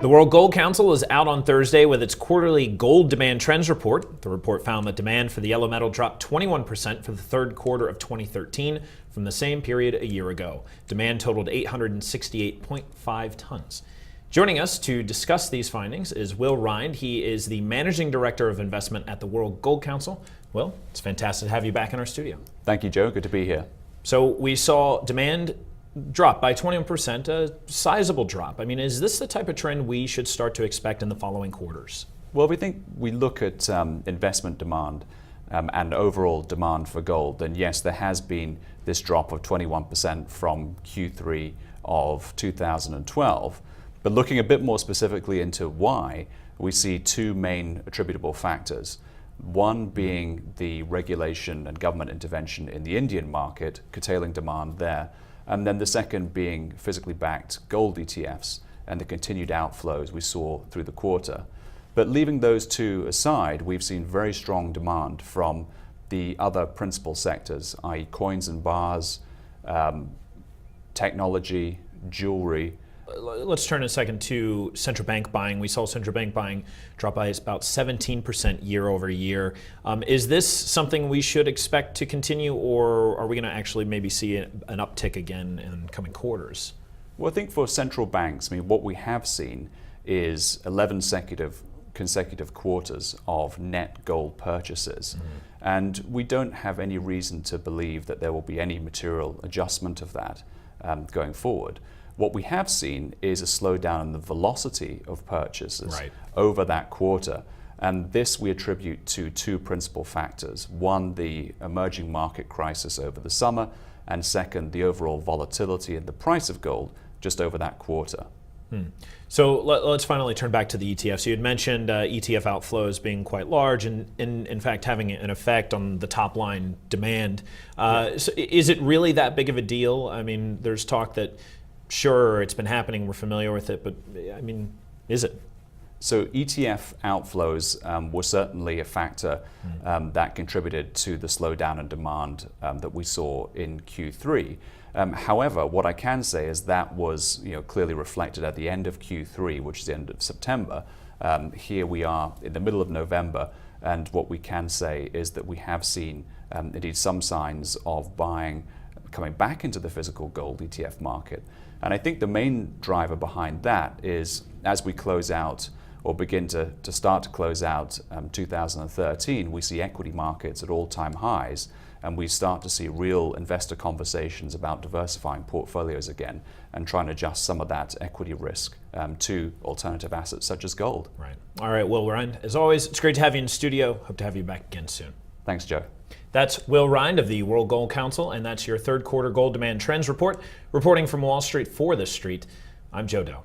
The World Gold Council is out on Thursday with its quarterly gold demand trends report. The report found that demand for the yellow metal dropped 21% for the third quarter of 2013 from the same period a year ago. Demand totaled 868.5 tons. Joining us to discuss these findings is Will Rhind. He is the Managing Director of Investment at the World Gold Council. Will, it's fantastic to have you back in our studio. Thank you, Joe. Good to be here. So we saw demand drop by 21%, a sizable drop. I mean, is this the type of trend we should start to expect in the following quarters? Well, we look at investment demand and overall demand for gold, then yes, there has been this drop of 21% from Q3 of 2012. But looking a bit more specifically into why, we see two main attributable factors. One being the regulation and government intervention in the Indian market, curtailing demand there. And then the second being physically backed gold ETFs and the continued outflows we saw through the quarter. But leaving those two aside, we've seen very strong demand from the other principal sectors, i.e. coins and bars, technology, jewelry. Let's turn a second to central bank buying. We saw central bank buying drop by about 17% year over year. Is this something we should expect to continue, or are we going to actually maybe see an uptick again in coming quarters? Well, I think for central banks, what we have seen is 11 consecutive quarters of net gold purchases. And we don't have any reason to believe that there will be any material adjustment of that going forward. What we have seen is a slowdown in the velocity of purchases over that quarter. And this we attribute to two principal factors. One, the emerging market crisis over the summer, and second, the overall volatility in the price of gold just over that quarter. So let's finally turn back to the ETFs. You had mentioned ETF outflows being quite large and in fact having an effect on the top line demand. So is it really that big of a deal? I mean, there's talk that sure, it's been happening, we're familiar with it, but I mean, is it? So ETF outflows were certainly a factor that contributed to the slowdown in demand that we saw in Q3. However, what I can say is that was clearly reflected at the end of Q3, which is the end of September. Here we are in the middle of November, and what we can say is that we have seen indeed some signs of buying coming back into the physical gold ETF market. And I think the main driver behind that is as we close out or begin to start to close out 2013, we see equity markets at all-time highs, and we start to see real investor conversations about diversifying portfolios again and trying to adjust some of that equity risk to alternative assets such as gold. Right. All right, Will Rhind, as always, it's great to have you in the studio. Hope to have you back again soon. Thanks, Joe. That's Will Rhind of the World Gold Council, and that's your third quarter gold demand trends report. Reporting from Wall Street for TheStreet, I'm Joe Deaux.